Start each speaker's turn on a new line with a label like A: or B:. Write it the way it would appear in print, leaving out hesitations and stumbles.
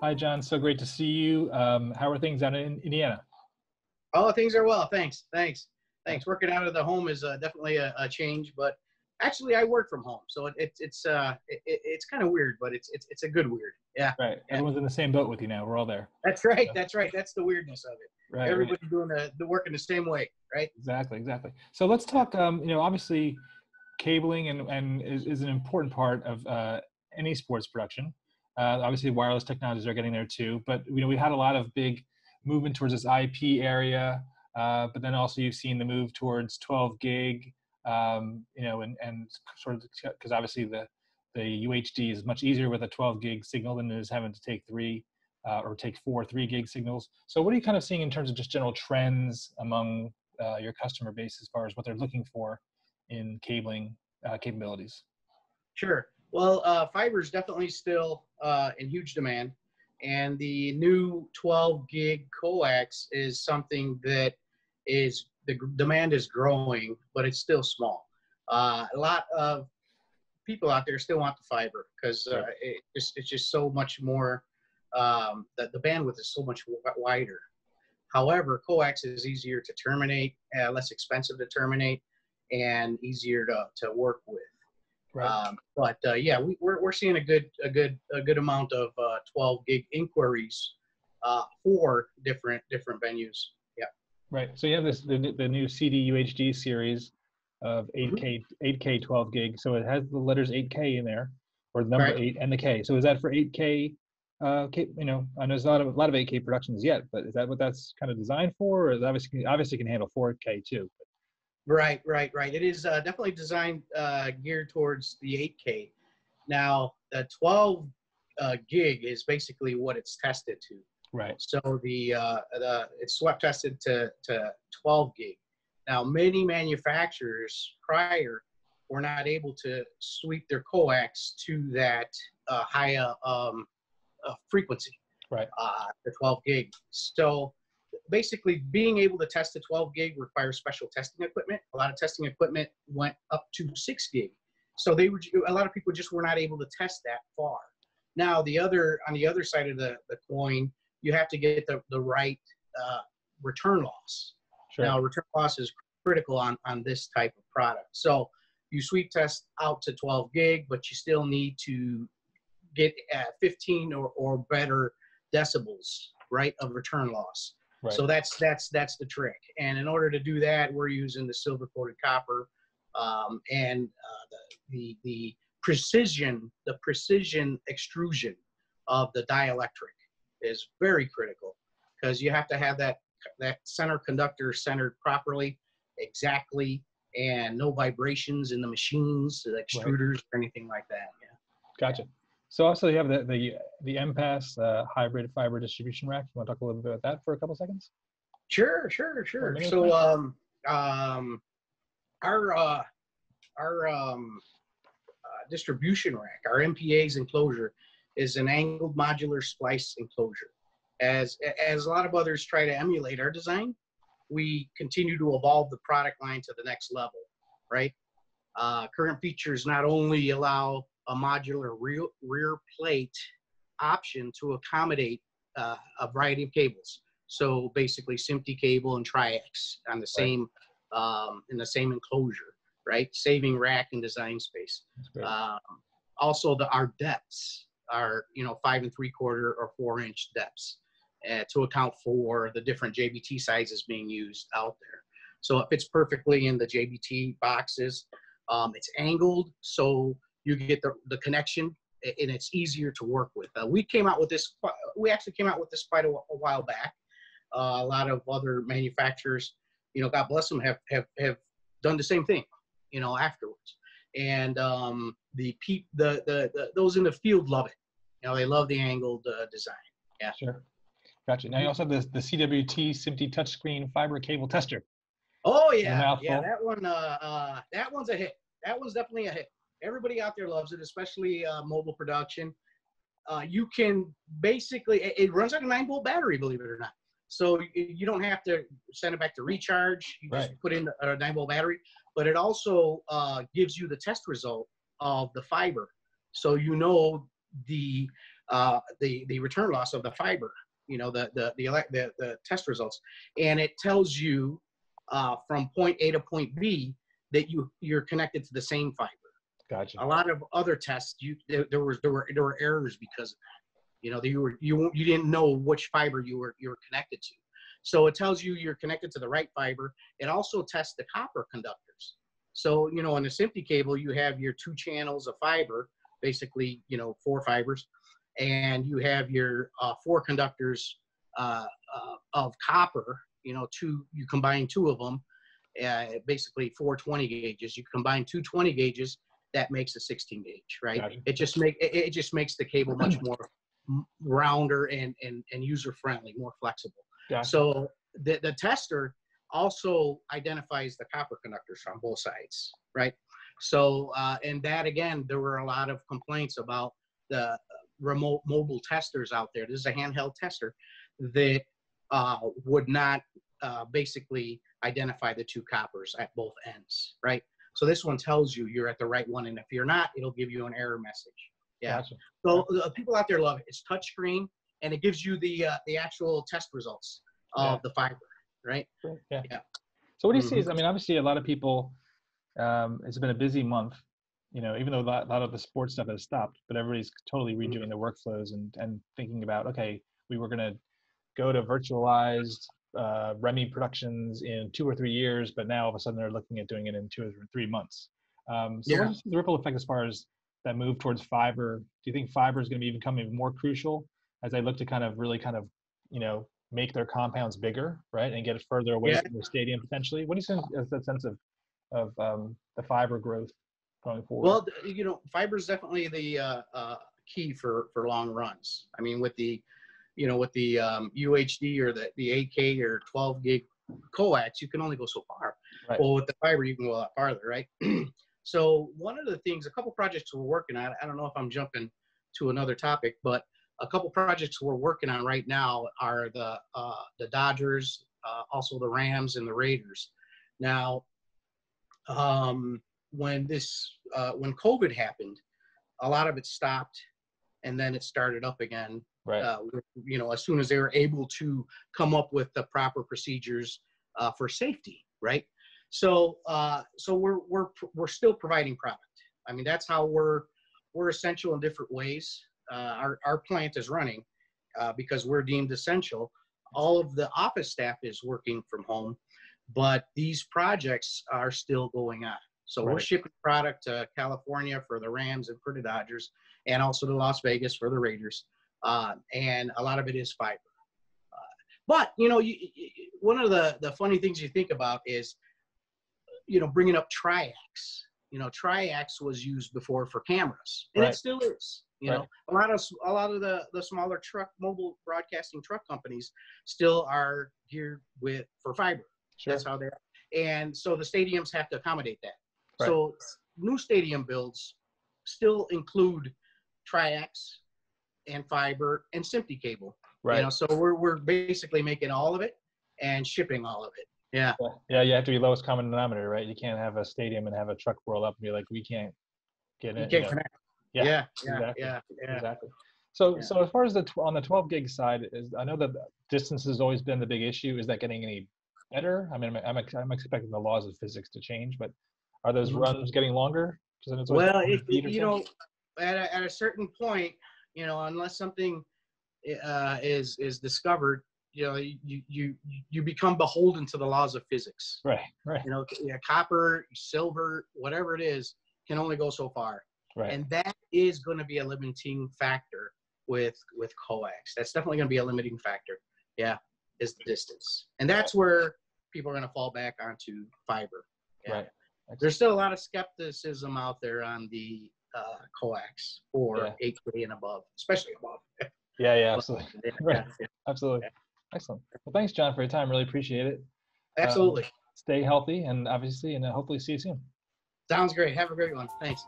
A: Hi, John. So great to see you. How are things down in Indiana?
B: Oh, things are well. Thanks. Working out of the home is definitely a change, but actually I work from home, so it's kind of weird, but it's a good weird. Yeah.
A: Right.
B: Yeah.
A: Everyone's in the same boat with you now. We're all there.
B: That's right.
A: So,
B: That's right. That's the weirdness of it.
A: right. Right.
B: Everybody doing the work in the same way, right?
A: Exactly. Exactly. So let's talk. Obviously, cabling and is an important part of any sports production. Obviously, wireless technologies are getting there too. But we had a lot of big movement towards this IP area. But then also you've seen the move towards 12 gig. And sort of because obviously the UHD is much easier with a 12 gig signal than it is having to take or take 4 3 gig signals. So what are you kind of seeing in terms of just general trends among your customer base as far as what they're looking for in cabling capabilities?
B: Sure. Well, fiber is definitely still in huge demand, and the new 12 gig coax is something that the demand is growing, but it's still small. A lot of people out there still want the fiber because
A: Sure.
B: it's just so much more. The bandwidth is so much wider. However, coax is easier to terminate, less expensive to terminate, and easier to work with.
A: Right.
B: Yeah, we're seeing a good amount of 12 gig inquiries for different venues. Yeah.
A: Right. So you have the new CD UHD series of
B: Mhm.
A: 8K 12 gig. So it has the letters 8K in there, or the number
B: Right.
A: 8 and the K. So is that for 8K? I know there's a lot of 8K productions yet, but is that what that's kind of designed for, or is obviously can handle 4K too?
B: Right. It is definitely designed geared towards the 8K. Now, the 12 gig is basically what it's tested to.
A: Right.
B: So it's swap tested to 12 gig. Now, many manufacturers prior were not able to sweep their coax to that higher frequency,
A: Right.
B: the 12 gig. So basically, being able to test the 12 gig requires special testing equipment. A lot of testing equipment went up to 6 gig. So a lot of people just were not able to test that far. Now, on the other side of the coin, you have to get the right return loss.
A: Sure.
B: Now, return loss is critical on this type of product. So you sweep test out to 12 gig, but you still need to get 15 or better decibels, right, of return loss.
A: Right.
B: So that's the trick. And in order to do that, we're using the silver coated copper and the precision extrusion of the dielectric is very critical, because you have to have that center conductor centered properly, exactly, and no vibrations in the machines, the extruders, right, or anything like that. Yeah.
A: Gotcha. So also you have the MPass hybrid fiber distribution rack. You want to talk a little bit about that for a couple seconds?
B: Sure. So our distribution rack, our MPA's enclosure, is an angled modular splice enclosure. As a lot of others try to emulate our design, we continue to evolve the product line to the next level, right? Current features not only allow a modular rear plate option to accommodate a variety of cables. So basically SMPTE cable and triax on the same, in the same enclosure, right? Saving rack and design space. Also our depths are, 5 3/4 or 4-inch depths to account for the different JBT sizes being used out there. So it fits perfectly in the JBT boxes. It's angled, so you get the connection, and it's easier to work with. We actually came out with this quite a while back. A lot of other manufacturers, God bless them, have done the same thing, afterwards. And those in the field love it. They love the angled design. Yeah.
A: Sure. Gotcha. Now you also have the CWT SMPTE touchscreen fiber cable tester.
B: Oh yeah, that one's a hit. That one's definitely a hit. Everybody out there loves it, especially mobile production. You can basically, it runs on a 9-volt battery, believe it or not. So you don't have to send it back to recharge. You just put in a 9-volt battery. But it also gives you the test result of the fiber. So the the return loss of the fiber, the test results, and it tells you from point A to point B that you're connected to the same fiber.
A: Gotcha.
B: A lot of other tests, there were errors because of that. You didn't know which fiber you were connected to. So it tells you you're connected to the right fiber. It also tests the copper conductors. So, on a SMPTE cable, you have your 2 channels of fiber, basically, 4 fibers, and you have your 4 conductors of copper, you combine 2 of them, basically 4 20 gauges. You combine 2 20 gauges, that makes a 16 gauge, right?
A: Gotcha.
B: It just makes the cable much more rounder and user-friendly, more flexible.
A: Gotcha.
B: So the tester also identifies the copper conductors on both sides, right? So, and that, again, there were a lot of complaints about the remote mobile testers out there. This is a handheld tester that would not basically identify the 2 coppers at both ends, right? So this one tells you you're at the right one, and if you're not, it'll give you an error message. Yeah. Gotcha. So people out there love it. It's touchscreen, and it gives you the actual test results of the fiber, right?
A: Yeah. So what do you see is, obviously a lot of people, it's been a busy month, even though a lot of the sports stuff has stopped, but everybody's totally redoing their workflows and thinking about, okay, we were going to go to virtualized REMI productions in 2 or 3 years, but now all of a sudden they're looking at doing it in 2 or 3 months. What's the ripple effect as far as that move towards fiber? Do you think fiber is going to be becoming more crucial as they look to kind of make their compounds bigger, right, and get it further away from the stadium potentially? What do you think is that sense of the fiber growth going forward?
B: Well, fiber is definitely the key for long runs. I mean, with the UHD or the 8K or 12 gig coax, you can only go so far.
A: Right.
B: Well, with the fiber, you can go a lot farther, right? So one of the things, a couple projects we're working on, I don't know if I'm jumping to another topic, but a couple projects we're working on right now are the Dodgers, also the Rams and the Raiders. Now, when COVID happened, a lot of it stopped, and then it started up again.
A: Right.
B: As soon as they were able to come up with the proper procedures for safety, right? So we're still providing product. I mean, that's how we're essential in different ways. Our plant is running because we're deemed essential. All of the office staff is working from home, but these projects are still going on. So we're shipping product to California for the Rams and for the Dodgers, and also to Las Vegas for the Raiders. And a lot of it is fiber. But, one of the funny things you think about is, bringing up triax. Triax was used before for cameras, and it still is. A lot of the smaller mobile broadcasting truck companies still are geared for fiber. Sure. That's how they are. And so the stadiums have to accommodate that. Right. So new stadium builds still include triax and fiber and SMPTE cable. Right. So we're basically making all of it and shipping all of it. Yeah.
A: Yeah, you have to be lowest common denominator, right? You can't have a stadium and have a truck roll up and be like, we can't get it.
B: You can't connect. Yeah.
A: Exactly. So as far as on the 12 gig side, I know that distance has always been the big issue. Is that getting any better? I mean, I'm expecting the laws of physics to change, but are those runs getting longer?
B: Well, at a certain point, unless something is discovered, you become beholden to the laws of physics.
A: Right.
B: Copper, silver, whatever it is, can only go so far. Right. And that is going to be a limiting factor with coax. That's definitely going to be a limiting factor. Yeah, is the distance, and that's where people are going to fall back onto fiber. Yeah. Right. There's still a lot of skepticism out there on the coax for 8K and above, especially above.
A: Yeah, absolutely. Absolutely. Excellent. Well, thanks, John, for your time. Really appreciate it.
B: Absolutely.
A: Stay healthy, and obviously, and hopefully see you soon.
B: Sounds great. Have a great one. Thanks.